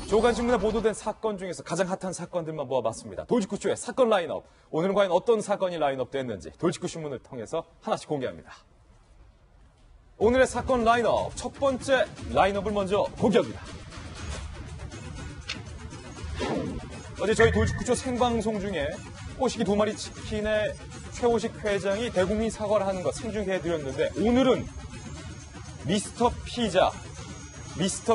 조간신문에 보도된 사건 중에서 가장 핫한 사건들만 모아봤습니다. 돌직구쇼의 사건 라인업. 오늘은 과연 어떤 사건이 라인업 됐는지 돌직구신문을 통해서 하나씩 공개합니다. 오늘의 사건 라인업. 첫 번째 라인업을 먼저 공개합니다. 어제 저희 돌직구쇼 생방송 중에 호식이 2마리 치킨의 최호식 회장이 대국민 사과를 하는 것 생중해드렸는데, 오늘은 미스터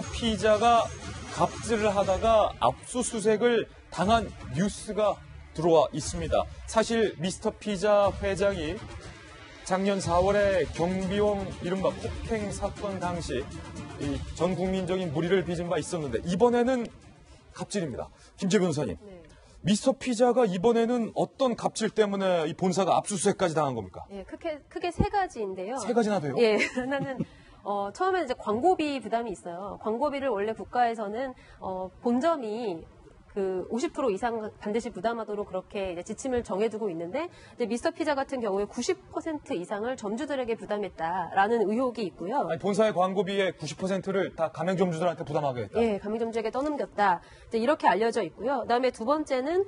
피자가 갑질을 하다가 압수수색을 당한 뉴스가 들어와 있습니다. 사실 미스터 피자 회장이 작년 4월에 경비원 이른바 폭행 사건 당시 전 국민적인 물의를 빚은 바 있었는데, 이번에는 갑질입니다. 김재 변호사님, 네. 미스터 피자가 이번에는 어떤 갑질 때문에 이 본사가 압수수색까지 당한 겁니까? 예, 크게 세 가지인데요. 세 가지나 돼요? 예, 하나는 처음에는 이제 광고비 부담이 있어요. 광고비를 원래 국가에서는 본점이 그 50% 이상 반드시 부담하도록 그렇게 이제 지침을 정해두고 있는데, 이제 미스터 피자 같은 경우에 90% 이상을 점주들에게 부담했다라는 의혹이 있고요. 아니, 본사의 광고비의 90%를 다 가맹점주들한테 부담하게 했다. 예, 가맹점주에게 떠넘겼다. 이제 이렇게 알려져 있고요. 그다음에 두 번째는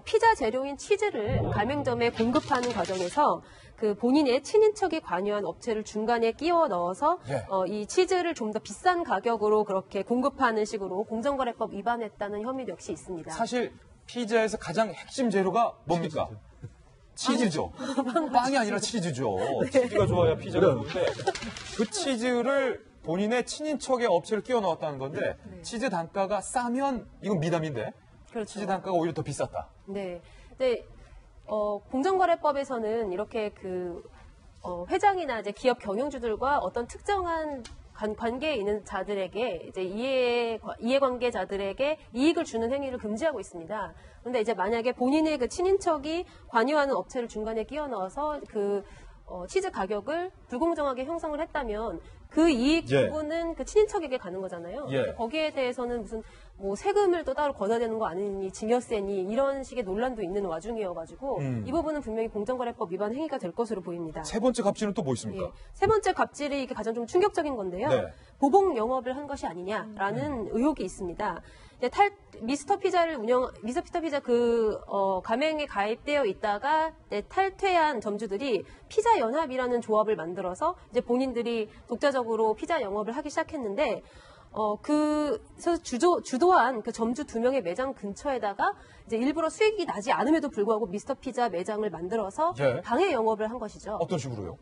피자 재료인 치즈를 가맹점에 공급하는 과정에서 그 본인의 친인척이 관여한 업체를 중간에 끼워 넣어서 예. 이 치즈를 좀 더 비싼 가격으로 그렇게 공급하는 식으로 공정거래법 위반했다는 혐의 역시 있습니다. 사실 피자에서 가장 핵심 재료가 뭡니까? 치즈죠. 빵이 아니라 치즈죠. 네. 치즈가 좋아야 피자가 좋은데, 그 치즈를 본인의 친인척의 업체를 끼워 넣었다는 건데, 네. 치즈 단가가 싸면 이건 미담인데, 그렇죠. 치즈 단가가 오히려 더 비쌌다. 네. 근데 공정거래법에서는 이렇게 회장이나 이제 기업 경영주들과 어떤 특정한 관계에 있는 자들에게 이제 이해관계자들에게 이익을 주는 행위를 금지하고 있습니다. 그런데 이제 만약에 본인의 그 친인척이 관여하는 업체를 중간에 끼워 넣어서 치즈 가격을 불공정하게 형성을 했다면 그 이익 부분은 그 친인척에게 가는 거잖아요. 예. 거기에 대해서는 무슨 세금을 또 따로 걷어야 되는 거 아니니, 증여세니, 이런 식의 논란도 있는 와중이어가지고 이 부분은 분명히 공정거래법 위반 행위가 될 것으로 보입니다. 세 번째 갑질은 또 뭐 있습니까? 예. 세 번째 갑질이 이게 가장 좀 충격적인 건데요. 네. 보복 영업을 한 것이 아니냐라는 의혹이 있습니다. 미스터 피자 가맹에 가입되어 있다가 탈퇴한 점주들이 피자 연합이라는 조합을 만들어서 이제 본인들이 독자적으로 피자 영업을 하기 시작했는데, 그래서 주도한 그 점주 2명의 매장 근처에다가 이제 일부러 수익이 나지 않음에도 불구하고 미스터 피자 매장을 만들어서 방해 영업을 한 것이죠. 어떤 식으로요?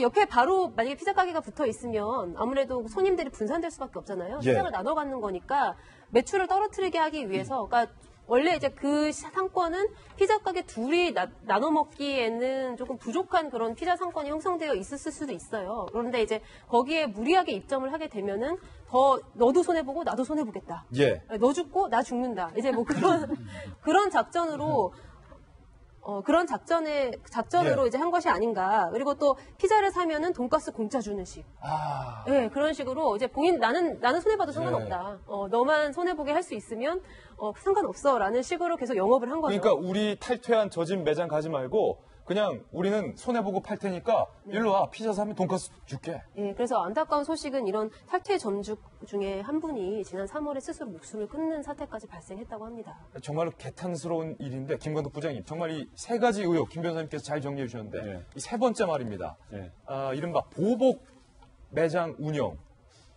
옆에 바로 만약에 피자 가게가 붙어 있으면 아무래도 손님들이 분산될 수밖에 없잖아요. 시장을 나눠 갖는 거니까 매출을 떨어뜨리게 하기 위해서, 그러니까 원래 이제 그 상권은 피자 가게 둘이 나눠 먹기에는 조금 부족한 그런 피자 상권이 형성되어 있었을 수도 있어요. 그런데 이제 거기에 무리하게 입점을 하게 되면은 더 너도 손해보고 나도 손해보겠다. 예. 너 죽고 나 죽는다. 이제 그런 작전으로 그런 작전으로 이제 한 것이 아닌가. 그리고 또 피자를 사면은 돈가스 공짜 주는 식. 네, 그런 식으로 이제 나는 손해봐도 상관없다. 너만 손해보게 할 수 있으면 상관없어라는 식으로 계속 영업을 한 거죠. 그러니까 우리 탈퇴한 저집 매장 가지 말고 그냥 우리는 손해보고 팔 테니까 일로 와. 피자 사면 돈가스 줄게. 예, 그래서 안타까운 소식은 이런 탈퇴 점주 중에 한 분이 지난 3월에 스스로 목숨을 끊는 사태까지 발생했다고 합니다. 정말로 개탄스러운 일인데, 김관덕 부장님, 정말 이 세 가지 의혹 김 변호사님께서 잘 정리해 주셨는데, 이 세 번째 말입니다. 이른바 보복 매장 운영.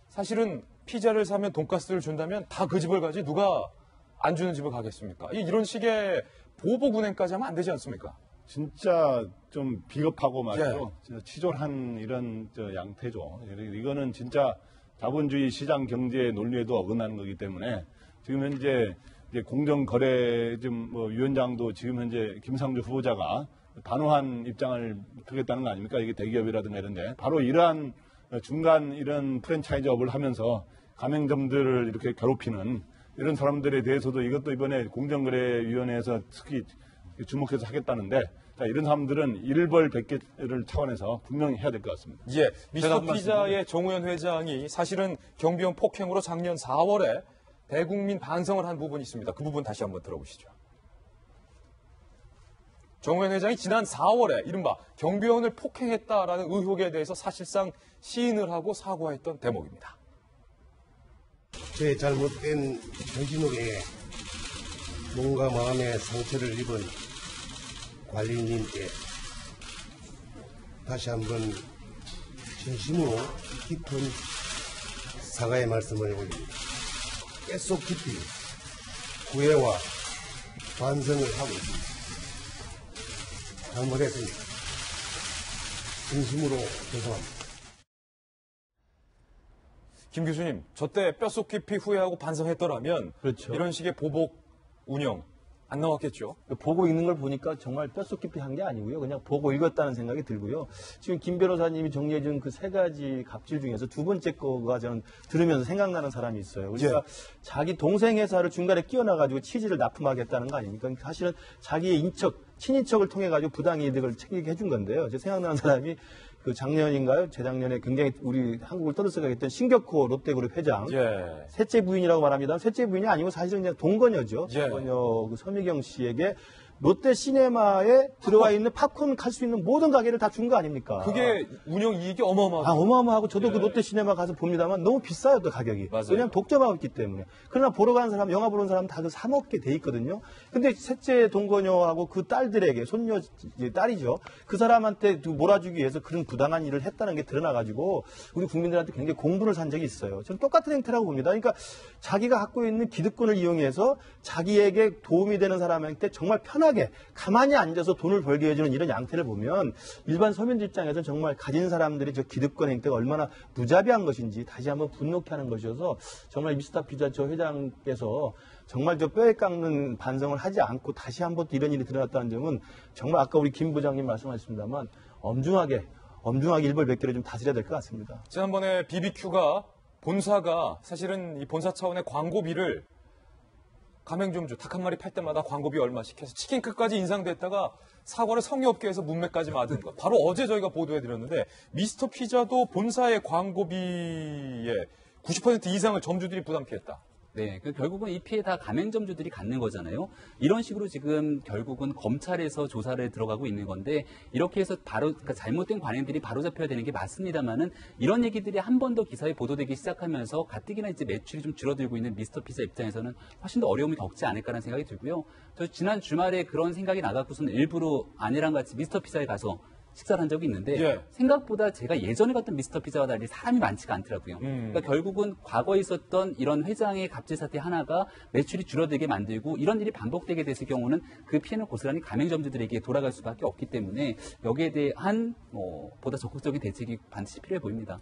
사실은 피자를 사면 돈가스를 준다면 다 그 집을 가지 누가 안 주는 집을 가겠습니까? 이런 식의 보복 운행까지 하면 안 되지 않습니까? 진짜 좀 비겁하고 말이죠. 진짜 치졸한 이런 양태죠. 이거는 진짜 자본주의 시장 경제 논리에도 어긋나는 거기 때문에 지금 현재 이제 공정거래 위원장도 지금 현재 김상조 후보자가 단호한 입장을 두겠다는 거 아닙니까? 이게 대기업이라든가 이런데 바로 이러한 중간 이런 프랜차이즈업을 하면서 가맹점들을 이렇게 괴롭히는 이런 사람들에 대해서도 이것도 이번에 공정거래위원회에서 특히 주목해서 하겠다는데, 이런 사람들은 일벌백계를 차원에서 분명히 해야 될 것 같습니다. 예, 미스터 피자의 정우현 회장이 사실은 경비원 폭행으로 작년 4월에 대국민 반성을 한 부분이 있습니다. 그 부분 다시 한번 들어보시죠. 정우현 회장이 지난 4월에 이른바 경비원을 폭행했다라는 의혹에 대해서 사실상 시인을 하고 사과했던 대목입니다. 제 잘못된 정신으로 인해 몸과 마음의 상처를 입은 관리인님께 다시 한번 진심으로 깊은 사과의 말씀을 올립니다. 뼛속 깊이 후회와 반성을 하고 있습니다. 잘못했습니다. 진심으로 죄송합니다. 김 교수님, 저 때 뼛속 깊이 후회하고 반성했더라면 그렇죠. 이런 식의 보복 운영 안 나왔겠죠. 보고 읽는 걸 보니까 정말 뼛속 깊이 한 게 아니고요. 그냥 보고 읽었다는 생각이 들고요. 지금 김 변호사님이 정리해준 그 세 가지 갑질 중에서 두 번째 거가 저는 들으면서 생각나는 사람이 있어요. 그러니까 자기 동생 회사를 중간에 끼워놔가지고 취지를 납품하겠다는 거 아닙니까? 사실은 자기의 친인척을 통해가지고 부당이득을 챙기게 해준 건데요. 제 생각나는 사람이 그 작년인가요? 재작년에 굉장히 우리 한국을 떠들썩하게 했던 신격호 롯데그룹 회장. 셋째 부인이라고 말합니다. 셋째 부인이 아니고 사실은 그냥 동거녀죠. 동거녀 그 서미경 씨에게 롯데 시네마에 들어와 있는 팝콘 갈 수 있는 모든 가게를 다 준 거 아닙니까? 그게 운영 이익이 어마어마하고. 어마어마하고 저도 그 롯데 시네마 가서 봅니다만 너무 비싸요, 또 가격이. 맞아요. 왜냐하면 독점하고 있기 때문에. 그러나 보러 가는 사람, 영화 보러 온 사람 다들 사 먹게 돼 있거든요. 근데 셋째 동거녀하고 그 딸들에게, 손녀, 딸이죠. 그 사람한테 몰아주기 위해서 그런 부당한 일을 했다는 게 드러나가지고 우리 국민들한테 굉장히 공분을 산 적이 있어요. 저는 똑같은 행태라고 봅니다. 그러니까 자기가 갖고 있는 기득권을 이용해서 자기에게 도움이 되는 사람한테 정말 편하게 가만히 앉아서 돈을 벌게 해주는 이런 양태를 보면 일반 서민들 입장에서는 정말 가진 사람들이 저 기득권 행태가 얼마나 무자비한 것인지 다시 한번 분노케 하는 것이어서 정말 미스터 피자 저 회장께서 정말 저 뼈에 깎는 반성을 하지 않고 다시 한번 또 이런 일이 드러났다는 점은 정말 아까 우리 김 부장님 말씀하셨습니다만 엄중하게 일벌백계를 좀 다스려야 될 것 같습니다. 지난번에 BBQ가 본사가 사실은 이 본사 차원의 광고비를 가맹점주 닭 한 마리 팔 때마다 광고비 얼마씩 해서 치킨 끝까지 인상됐다가 사과를 성의업계에서 문맥까지 맞은 것. 바로 어제 저희가 보도해드렸는데 미스터 피자도 본사의 광고비의 90% 이상을 점주들이 부담피했다. 네, 결국은 이 피해 다 가맹점주들이 갖는 거잖아요. 이런 식으로 지금 결국은 검찰에서 조사를 들어가고 있는 건데 이렇게 해서 바로 그러니까 잘못된 관행들이 바로 잡혀야 되는 게 맞습니다만은 이런 얘기들이 한 번 더 기사에 보도되기 시작하면서 가뜩이나 이제 매출이 좀 줄어들고 있는 미스터 피자 입장에서는 훨씬 더 어려움이 겪지 않을까라는 생각이 들고요. 저 지난 주말에 그런 생각이 나갖고서는 일부러 아내랑 같이 미스터 피자에 가서 식사를 한 적이 있는데 생각보다 제가 예전에 갔던 미스터 피자와 달리 사람이 많지가 않더라고요. 그러니까 결국은 과거에 있었던 이런 회장의 갑질 사태 하나가 매출이 줄어들게 만들고 이런 일이 반복되게 됐을 경우는 그 피해는 고스란히 가맹점주들에게 돌아갈 수밖에 없기 때문에 여기에 대한 보다 적극적인 대책이 반드시 필요해 보입니다.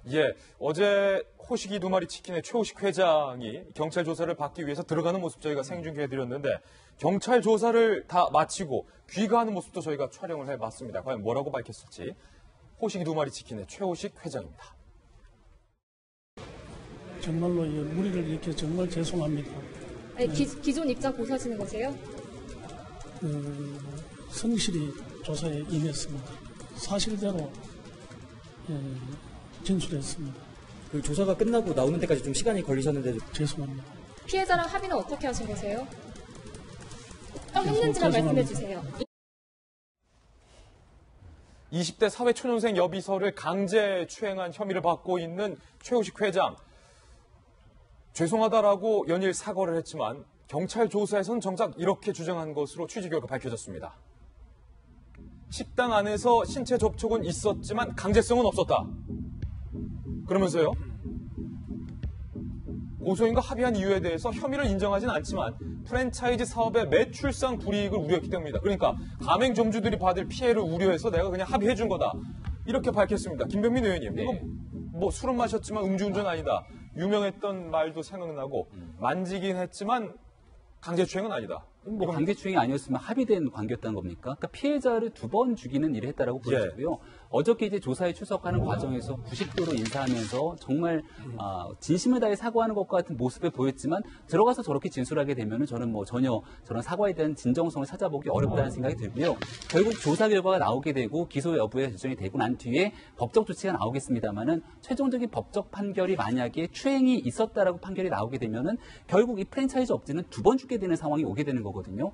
어제 호식이 두 마리 치킨의 최호식 회장이 경찰 조사를 받기 위해서 들어가는 모습 저희가 생중계해드렸는데 경찰 조사를 다 마치고 귀가하는 모습도 저희가 촬영을 해봤습니다. 과연 뭐라고 밝혔을지. 호식이 두 마리 치킨의 최호식 회장입니다. 정말로 무리를 일으켜 정말 죄송합니다. 아니, 기존 입장 고수하시는 거세요? 성실히 조사에 임했습니다. 사실대로 진술했습니다. 그 조사가 끝나고 나오는 데까지 좀 시간이 걸리셨는데 죄송합니다. 피해자랑 합의는 어떻게 하신 거세요? 했는지만 말씀해 주세요. 20대 사회초년생 여비서를 강제 추행한 혐의를 받고 있는 최호식 회장. 죄송하다라고 연일 사과를 했지만 경찰 조사에서는 정작 이렇게 주장한 것으로 취재 결과 밝혀졌습니다. 식당 안에서 신체 접촉은 있었지만 강제성은 없었다. 그러면서요. 고소인과 합의한 이유에 대해서 혐의를 인정하진 않지만 프랜차이즈 사업의 매출상 불이익을 우려했기 때문이다. 그러니까 가맹점주들이 받을 피해를 우려해서 내가 그냥 합의해 준 거다. 이렇게 밝혔습니다. 김병민 의원님, 이거 뭐 술은 마셨지만 음주운전 아니다. 유명했던 말도 생각나고 만지긴 했지만 강제추행은 아니다. 뭐 강제추행이 아니었으면 합의된 관계였다는 겁니까? 그러니까 피해자를 2번 죽이는 일을 했다라고 보여지고요. 어저께 이제 조사에 출석하는 과정에서 90도로 인사하면서 정말 진심을 다해 사과하는 것과 같은 모습을 보였지만 들어가서 저렇게 진술하게 되면은 저는 뭐 전혀 저런 사과에 대한 진정성을 찾아보기 어렵다는 생각이 들고요. 결국 조사 결과가 나오게 되고 기소 여부에 결정이 되고 난 뒤에 법적 조치가 나오겠습니다만은 최종적인 법적 판결이 만약에 추행이 있었다라고 판결이 나오게 되면은 결국 이 프랜차이즈 업체는 2번 죽게 되는 상황이 오게 되는 거거든요.